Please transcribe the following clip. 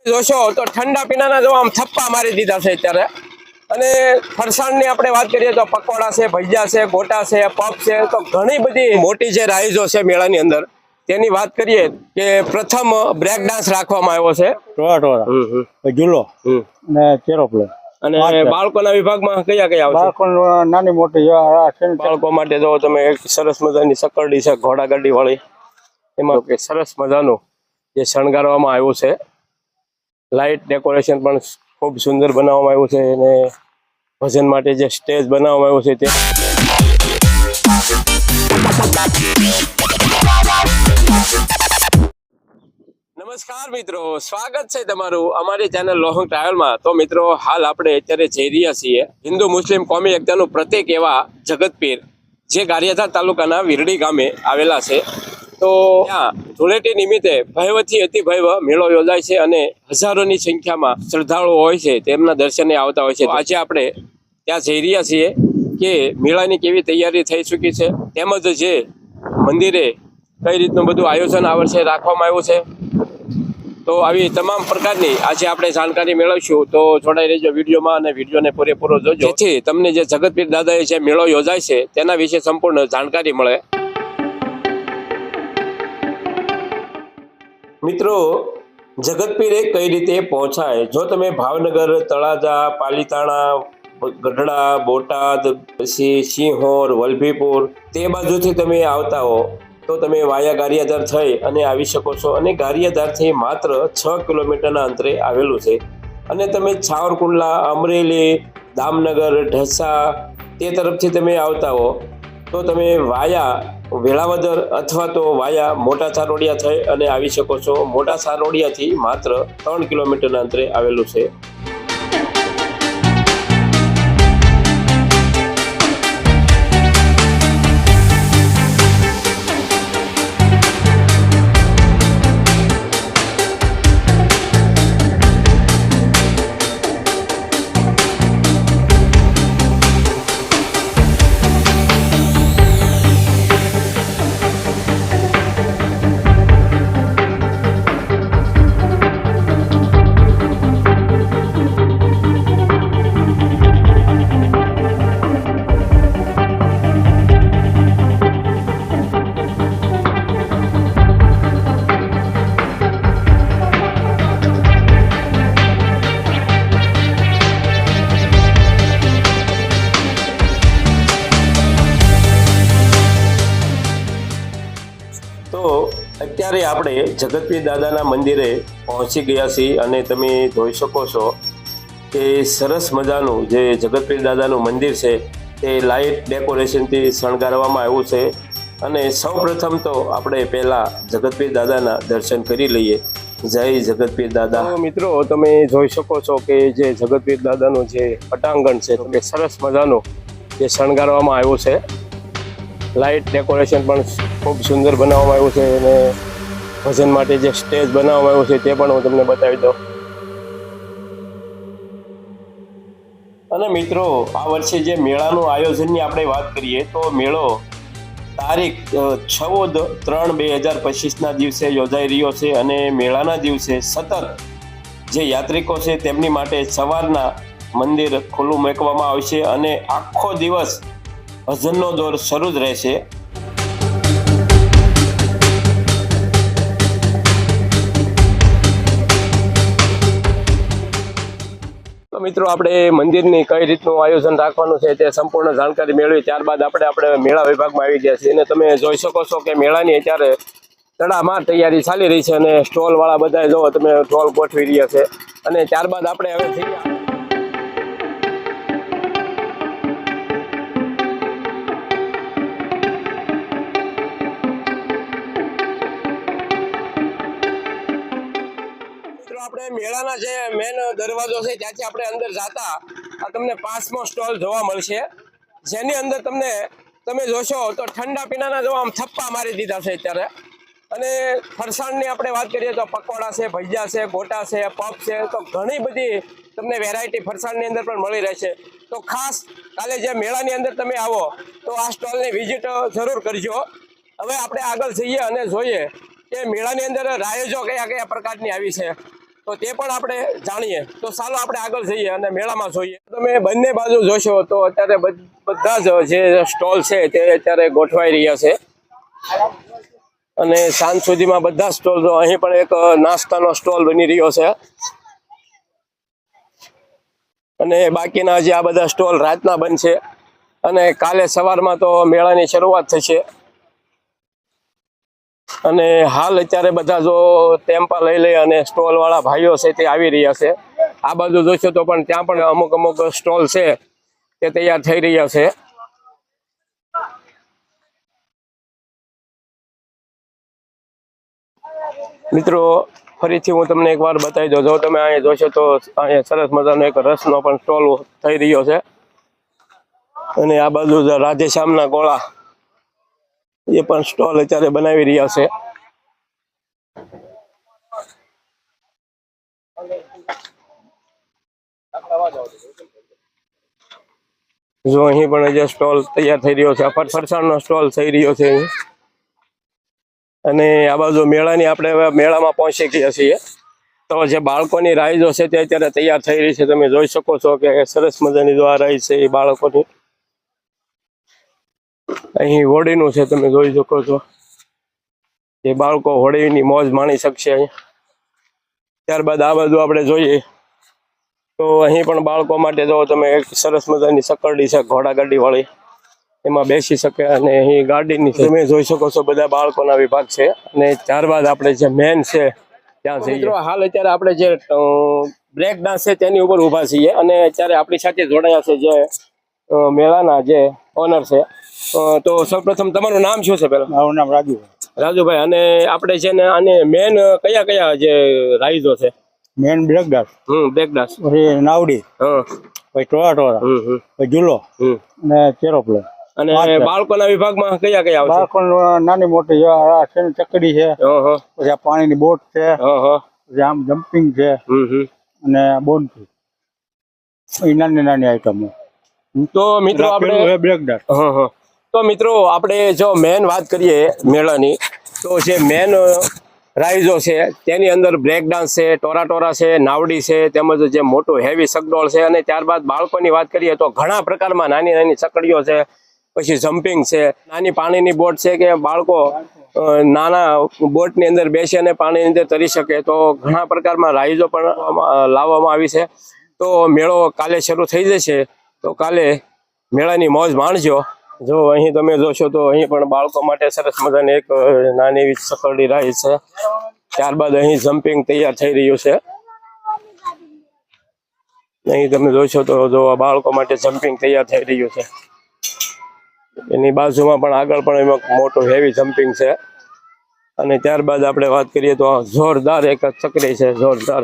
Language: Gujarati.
જોશો તો ઠંડા પીણાના જો આમ થપ્પા મારી દીધા છે અત્યારે. અને ફરસાણની આપણે વાત કરીએ તો પકોડા છે, ભજીયા છે, ગોટા છે, પફ છે, તો ઘણી બધી મોટી જે રાઈઝો છે મેળાની અંદર તેની વાત કરીએ કે પ્રથમ બ્રેક ડાન્સ રાખવામાં આવ્યો છે. ટોળા ઝૂલો ને ચેરોપ્લે. અને બાળકોના વિભાગમાં કયા કયા આવશે? બાળકો નાની મોટી બાળકો માટે જો તમે એક સરસ મજાની સકરડી છે ઘોડાગાડી વાળી, એમાં કે સરસ મજાનું જે શણગારવામાં આવ્યું છે. લાઇટ ડેકોરેશન પણ ખૂબ સુંદર બનાવવામાં આવ્યું છે અને ભજન માટે જે સ્ટેજ બનાવવામાં આવ્યું છે તે નમસ્કાર મિત્રો, સ્વાગત છે તમારું અમારી ચેનલ લોહંગ ટ્રાવેલમાં. તો મિત્રો, હાલ આપણે અત્યારે જઈ રહ્યા છીએ હિન્દુ મુસ્લિમ કોમી એકતાનું પ્રતીક એવા જગતપીર, જે ગારિયાધાર તાલુકાના વિરડી ગામે આવેલા છે. તો ત્યાં ધૂળેટી નિમિત્તે ભયવથી અતિ ભયવ મેળો યોજાય છે અને હજારોની સંખ્યામાં શ્રદ્ધાળુઓ હોય છે તેમના દર્શને આવતા હોય છે. આજે આપણે ત્યાં જઈ રહ્યા છીએ કે મેળાની કેવી તૈયારી થઈ ચૂકી છે, તેમજ જે મંદિરે કઈ રીતનું બધું આયોજન આ વર્ષે રાખવામાં આવ્યું છે. તો આવી તમામ પ્રકારની આજે આપણે જાણકારી મેળવશું. તો જોડાઈ રહેજો વિડીયોમાં અને વિડીયોને પૂરેપૂરો જોજો, જેથી તમને જે જગતપીર દાદાએ જે મેળો યોજાય છે તેના વિશે સંપૂર્ણ જાણકારી મળે. મિત્રો, જગતપીરે કઈ રીતે પહોંચાય? જો તમે ભાવનગર, તળાજા, પાલીતાણા, ગઢડા, બોટાદ, પછી સિંહોર, વલભીપુર તે બાજુથી તમે આવતા હો તો તમે વાયા ગારિયાધાર થઈ અને આવી શકો છો. અને ગારિયાધારથી માત્ર 6 કિલોમીટરના અંતરે આવેલું છે. અને તમે છાવરકુંડલા, અમરેલી, દામનગર, ઢસા તે તરફથી તમે આવતા હો તો તમે વાયા વેળાવદર અથવા તો વાયા મોટા સારોડિયા થઈ અને આવી શકો છો. મોટા સારોડિયાથી માત્ર 3 કિલોમીટરના અંતરે આવેલું છે. અત્યારે આપણે જગતપીર દાદાના મંદિરે પહોંચી ગયા છીએ અને તમે જોઈ શકો છો કે સરસ મજાનું જે જગતપીર દાદાનું મંદિર છે તે લાઇટ ડેકોરેશનથી શણગારવામાં આવ્યું છે. અને સૌ પ્રથમ તો આપણે પહેલાં જગતપીર દાદાના દર્શન કરી લઈએ. જય જગતપીર દાદા. મિત્રો, તમે જોઈ શકો છો કે જે જગતપીર દાદાનું જે પટાંગણ છે તે સરસ મજાનું જે શણગારવામાં આવ્યું છે. લાઇટ ડેકોરેશન પણ ખૂબ સુંદર બનાવવામાં આવ્યું છે અને ભજન માટે જે સ્ટેજ બનાવવામાં આવ્યું છે તે પણ હું તમને બતાવી દઉં. અને મિત્રો, આ વર્ષે જે મેળાનું આયોજનની આપણે વાત કરીએ તો મેળો તારીખ 14/3/2025ના દિવસે યોજાઈ રહ્યો છે. અને મેળાના દિવસે સતત જે યાત્રિકો છે તેમની માટે સવારના મંદિર ખુલ્લું મૂકવામાં આવશે અને આખો દિવસ ભજનનો દોર શરૂ જ રહેશે. તો મિત્રો, આપણે મંદિરની કઈ રીતનું આયોજન રાખવાનું છે તે સંપૂર્ણ જાણકારી મેળવી ત્યારબાદ આપણે મેળા વિભાગમાં આવી ગયા છીએ. અને તમે જોઈ શકો છો કે મેળાની અત્યારે તડામાર તૈયારી ચાલી રહી છે અને સ્ટોલ વાળા બધા જો તમે સ્ટોલ ગોઠવી રહ્યા છે. અને ત્યારબાદ આપણે હવે જઈએ. આપણે મેળાના જે મેન દરવાજો છે ત્યાંથી આપણે અંદર જતા આ તમને 5મો સ્ટોલ જોવા મળશે, જેની અંદર તમે જોશો તો ઠંડા પીણાના જો આમ થપ્પા મારી દીધા છે અત્યારે. અને ફરસાણની આપણે વાત કરીએ તો પકોડા છે, ભજીયા છે, ગોટા છે, પફ છે, તો ઘણી બધી તમને વેરાયટી ફરસાણની અંદર પણ મળી રહેશે. તો ખાસ કાલે જે મેળાની અંદર તમે આવો તો આ સ્ટોલની વિઝિટ જરૂર કરજો. હવે આપણે આગળ જઈએ અને જોઈએ કે મેળાની અંદર રાયજો કયા કયા પ્રકારની આવી છે. તો તે પણ આપણે જાણીએ. તો ચાલો આપણે આગળ જઈએ અને મેળામાં જોઈએ. તમે બંને બાજુ જોશો તો અત્યારે બધા જ જે સ્ટોલ છે તે અત્યારે ગોઠવાઈ રહ્યા છે અને સાંજ સુધીમાં બધા સ્ટોલ જો અહીં પણ એક નાસ્તાનો સ્ટોલ બની રહ્યો છે અને બાકીના જે આ બધા સ્ટોલ રાતના બનશે અને કાલે સવારમાં તો મેળાની શરૂઆત થશે. અને હાલ અત્યારે બધા જો ટેમ્પા લઈ અને સ્ટોલ વાળા ભાઈઓ છે તે આવી રહ્યા છે. આ બાજુ જોશો તો પણ ત્યાં પણ અમુક સ્ટોલ છે તે તૈયાર થઈ રહ્યા છે. મિત્રો ફરીથી હું તમને એકવાર બતાવી દઉં. જો તમે અહીંયા જોશો તો અહીંયા સરસ મજાનો એક રસનો પણ સ્ટોલ થઈ રહ્યો છે અને આ બાજુ રાધેશ્યામના ગોળા એ પણ સ્ટોલ અત્યારે બનાવી રહ્યા છે. જો અહીં પણ જે સ્ટોલ તૈયાર થઈ રહ્યો છે, ફરસાણનો સ્ટોલ થઈ રહ્યો છે અહીં. અને આ બાજુ મેળાની આપણે હવે મેળામાં પહોંચી ગયા છીએ. તો જે બાળકોની રાઈડો છે તે અત્યારે તૈયાર થઈ રહી છે. તમે જોઈ શકો છો કે સરસ મજાની જો આ રાઈડ છે એ બાળકોની. અહીં હોડીનું છે, તમે જોઈ શકો છો એ બાળકો હોડીની મોજ માણી શકશે અહીં. ત્યારબાદ આ બાજુ આપણે જોઈએ તો અહીં પણ બાળકો માટે જો તમે એક સરસ મજાની સકરડી છે ઘોડાગાડી વાળી, એમાં બેસી શકે. અને અહીં ગાડીની તમે જોઈ શકો છો બધા બાળકોના વિભાગ છે. અને ત્યારબાદ આપણે જે મેન છે ત્યાં જઈએ. મિત્રો હાલ અત્યારે આપણે જે બ્રેક ડાન્સ છે તેની ઉપર ઊભા છીએ અને અત્યારે આપણી સાથે જોડાયા છે જે મેળાના જે ઓનર છે. તો સૌપ્રથમ તમારું નામ શું છે પહેલા? મારું નામ રાજુભાઈ. અને આપણે છે ને આને મેન કયા કયા જે રાઈડો છે? Main break dance, break dance, પછી નાવડી, પછી ટોળા, પછી ઝૂલો અને એરોપ્લેન. અને બાળકોના વિભાગમાં કયા કયા આવશે? બાળકો નાની મોટી ચકડી છે, પછી આ પાણીની બોટ છે, પછી આમ જમ્પિંગ છે અને બોન્ડ એ નાની નાની આઈટમો. તો મિત્રો આપણે બ્રેક ડાન્સ. તો મિત્રો આપણે જો મેન વાત કરીએ મેળાની, તો જે મેન રાઈડો છે તેની અંદર બ્રેક ડાન્સ છે, ટોરા છે, નાવડી છે, તેમજ જે મોટું હેવી સગડોળ છે. અને ત્યારબાદ બાળકોની વાત કરીએ તો ઘણા પ્રકારમાં નાની નાની ચકડીઓ છે, પછી જમ્પિંગ છે, નાની પાણીની બોટ છે કે બાળકો નાના બોટની અંદર બેસી અને પાણીની અંદર તરી શકે. તો ઘણા પ્રકારમાં રાઈડો પણ લાવવામાં આવી છે. તો મેળો કાલે શરૂ થઈ જશે, તો કાલે મેળાની મોજ માણજો. જો અહીં તમે જોશો તો અહીં પણ બાળકો માટે સરસ મજાની એક નાની એવી સકરડી રાઈડ છે. ત્યારબાદ અહીં જમ્પિંગ તૈયાર થઈ રહ્યું છે. અહીં તમે જોશો તો જો બાળકો માટે જમ્પિંગ તૈયાર થઈ રહ્યું છે. એની બાજુમાં પણ આગળ પણ એમાં મોટું હેવી જમ્પિંગ છે. અને ત્યારબાદ આપણે વાત કરીએ તો જોરદાર એક ચકડી છે, જોરદાર.